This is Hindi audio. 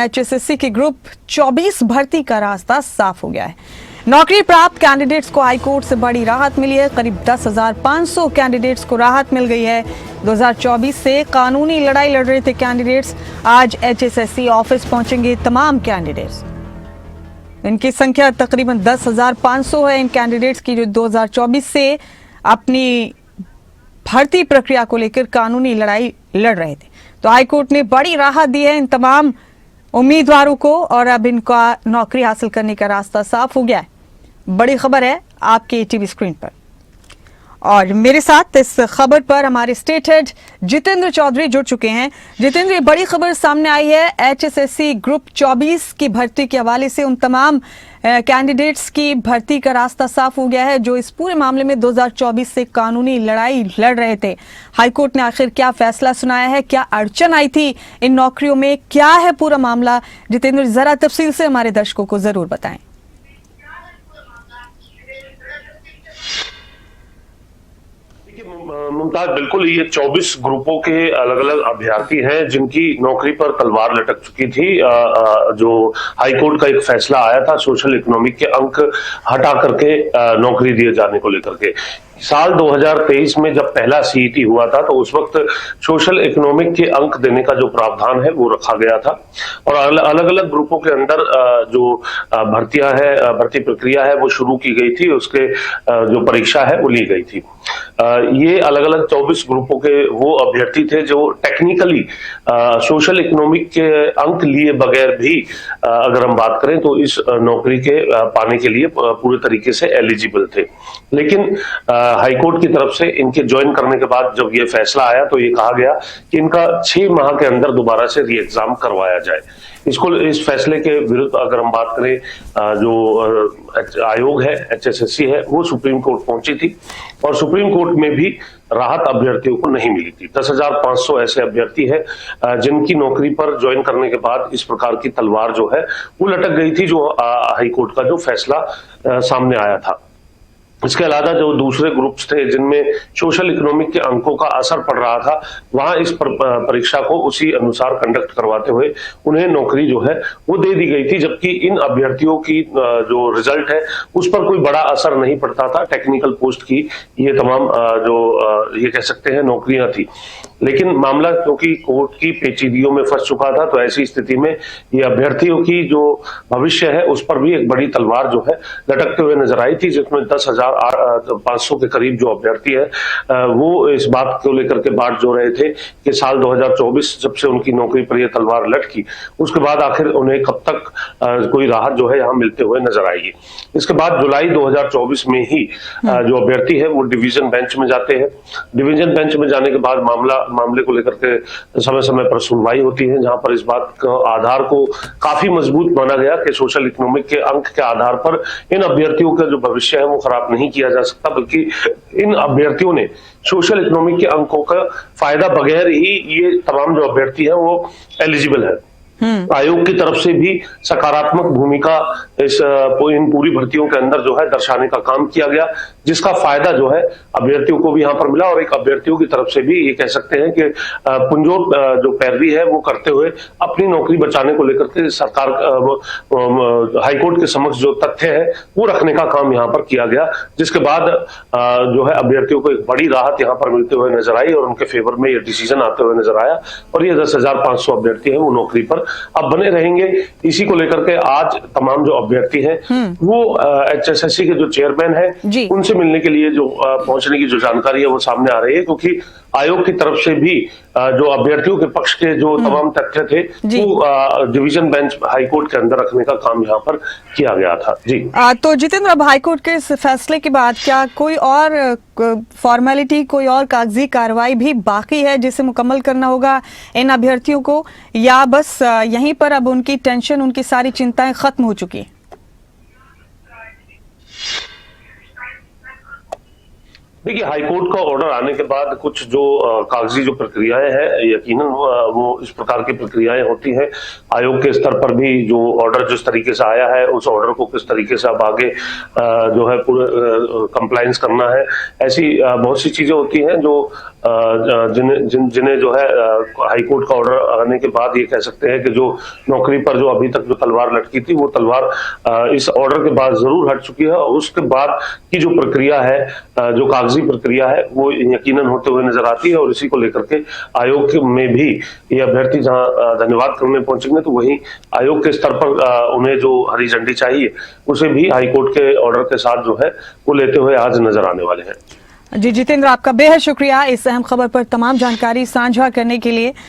एचएसएससी की ग्रुप 24 भर्ती का रास्ता साफ हो गया है। नौकरी प्राप्त कैंडिडेट्स को हाईकोर्ट से बड़ी राहत मिली है। करीब 10,500 कैंडिडेट्स को राहत मिल गई है। 2024 से कानूनी लड़ाई लड़ रहे थे कैंडिडेट्स, आज एचएसएससी ऑफिस पहुंचेंगे तमाम कैंडिडेट्स। इनकी संख्या तकरीबन 10,500 है इन कैंडिडेट्स की, जो 2024 से अपनी भर्ती प्रक्रिया को लेकर कानूनी लड़ाई लड़ रहे थे। तो हाईकोर्ट ने बड़ी राहत दी है इन तमाम उम्मीदवारों को और अब इनका नौकरी हासिल करने का रास्ता साफ हो गया है। बड़ी खबर है आपके टीवी स्क्रीन पर। और मेरे साथ इस खबर पर हमारे स्टेट हेड जितेंद्र चौधरी जुड़ चुके हैं। जितेंद्र, ये बड़ी खबर सामने आई है एचएसएससी ग्रुप 24 की भर्ती के हवाले से। उन तमाम कैंडिडेट्स की भर्ती का रास्ता साफ हो गया है जो इस पूरे मामले में 2024 से कानूनी लड़ाई लड़ रहे थे। हाईकोर्ट ने आखिर क्या फैसला सुनाया है, क्या अड़चन आई थी इन नौकरियों में, क्या है पूरा मामला? जितेंद्र, जरा तफसील से हमारे दर्शकों को जरूर बताएं। मुमताज, बिल्कुल ये 24 ग्रुपों के अलग अलग अभ्यर्थी हैं जिनकी नौकरी पर तलवार लटक चुकी थी। जो हाईकोर्ट का एक फैसला आया था सोशल इकोनॉमिक के अंक हटा करके नौकरी दिए जाने को लेकर के। साल 2023 में जब पहला सीईटी हुआ था तो उस वक्त सोशल इकोनॉमिक के अंक देने का जो प्रावधान है वो रखा गया था और अलग अलग ग्रुपों के अंदर जो भर्ती प्रक्रिया है वो शुरू की गई थी, उसके जो परीक्षा है वो ली गई थी। ये अलग अलग 24 ग्रुपों के वो अभ्यर्थी थे जो टेक्निकली सोशल इकोनॉमिक के अंक लिए बगैर भी अगर हम बात करें तो इस नौकरी के पाने के लिए पूरे तरीके से एलिजिबल थे। लेकिन हाईकोर्ट की तरफ से इनके ज्वाइन करने के बाद जब ये फैसला आया तो ये कहा गया कि इनका 6 माह के अंदर दोबारा से री एग्जाम करवाया जाए। इस फैसले के विरुद्ध अगर हम बात करें, जो आयोग है एचएसएससी है वो सुप्रीम कोर्ट पहुंची थी और सुप्रीम कोर्ट में भी राहत अभ्यर्थियों को नहीं मिली थी। 10,500 ऐसे अभ्यर्थी हैं जिनकी नौकरी पर ज्वाइन करने के बाद इस प्रकार की तलवार जो है वो लटक गई थी, जो हाईकोर्ट का जो फैसला सामने आया था। इसके अलावा जो दूसरे ग्रुप्स थे जिनमें सोशल इकोनॉमिक के अंकों का असर पड़ रहा था, वहां इस परीक्षा को उसी अनुसार कंडक्ट करवाते हुए उन्हें नौकरी जो है वो दे दी गई थी, जबकि इन अभ्यर्थियों की जो रिजल्ट है उस पर कोई बड़ा असर नहीं पड़ता था। टेक्निकल पोस्ट की ये तमाम जो ये कह सकते हैं नौकरियां थी। लेकिन मामला क्योंकि कोर्ट की पेचीदियोों में फंस चुका था तो ऐसी स्थिति में ये अभ्यर्थियों की जो भविष्य है उस पर भी एक बड़ी तलवार जो है लटकते हुए नजर आई थी, जिसमें 10,500 के करीब जो अभ्यर्थी है वो इस बात को लेकर के बात जो रहे थे कि साल 2024 जब से उनकी नौकरी पर यह तलवार लटकी उसके बाद आखिर उन्हें कब तक कोई राहत जो है यहाँ मिलते हुए नजर आएगी। इसके बाद जुलाई 2024 में ही जो अभ्यर्थी है वो डिवीजन बेंच में जाते हैं। डिवीजन बेंच में जाने के बाद मामले को लेकर के समय समय पर सुनवाई होती है, जहां पर इस बात का आधार को काफी मजबूत माना गया कि सोशल इकोनॉमिक के अंक के आधार पर इन अभ्यर्थियों का जो भविष्य है वो खराब नहीं किया जा सकता, बल्कि इन अभ्यर्थियों ने सोशल इकोनॉमिक के अंकों का फायदा बगैर ही ये तमाम जो अभ्यर्थी है वो एलिजिबल है। आयोग की तरफ से भी सकारात्मक भूमिका इन पूरी भर्तियों के अंदर जो है दर्शाने का काम किया गया, जिसका फायदा जो है अभ्यर्थियों को भी यहाँ पर मिला और एक अभ्यर्थियों की तरफ से भी ये कह सकते हैं कि पुंजोर जो पैरवी है वो करते हुए अपनी नौकरी बचाने को लेकर के सरकार हाईकोर्ट के समक्ष जो तथ्य है वो रखने का काम यहाँ पर किया गया, जिसके बाद जो है अभ्यर्थियों को एक बड़ी राहत यहाँ पर मिलते हुए नजर आई और उनके फेवर में ये डिसीजन आते हुए नजर आया और ये 10,500 अभ्यर्थी है वो नौकरी पर अब बने रहेंगे। इसी को लेकर के आज तमाम जो अभ्यर्थी हैं वो एचएसएससी के जो चेयरमैन है उनसे मिलने के लिए जो पहुंचने की जो जानकारी है वो सामने आ रही है, क्योंकि आयोग की तरफ से भी जो अभ्यर्थियों के पक्ष के जो तमाम तथ्य थे वो डिवीजन बेंच हाईकोर्ट के अंदर रखने का काम यहाँ पर किया गया था। जी तो जितेंद्र, अब हाईकोर्ट के इस फैसले के बाद क्या कोई और फॉर्मेलिटी, कोई और कागजी कार्रवाई भी बाकी है जिसे मुकम्मल करना होगा इन अभ्यर्थियों को, या बस यहीं पर अब उनकी टेंशन, उनकी सारी चिंताएं खत्म हो चुकी है? देखिए, हाईकोर्ट का ऑर्डर आने के बाद कुछ जो कागजी जो प्रक्रियाएं हैं यकीनन वो इस प्रकार की प्रक्रियाएं होती हैं। आयोग के स्तर पर भी जो ऑर्डर जिस तरीके से आया है उस ऑर्डर को किस तरीके से अब आगे जो है पूरे कंप्लायंस करना है, ऐसी बहुत सी चीजें होती हैं जो जिन्हें जो है हाईकोर्ट का ऑर्डर आने के बाद ये कह सकते हैं कि जो नौकरी पर जो अभी तक जो तलवार लटकी थी वो तलवार इस ऑर्डर के बाद जरूर हट चुकी है। और उसके बाद की जो प्रक्रिया है, जो कागजी प्रक्रिया है, वो यकीनन होते हुए नजर आती है। और इसी को लेकर के आयोग में भी ये अभ्यर्थी जहां धन्यवाद करने पहुंचेंगे, तो वहीं आयोग के स्तर पर उन्हें जो हरी झंडी चाहिए उसे भी हाईकोर्ट के ऑर्डर के साथ जो है वो लेते हुए आज नजर आने वाले हैं। जी जितेंद्र, आपका बेहद शुक्रिया इस अहम खबर पर तमाम जानकारी साझा करने के लिए।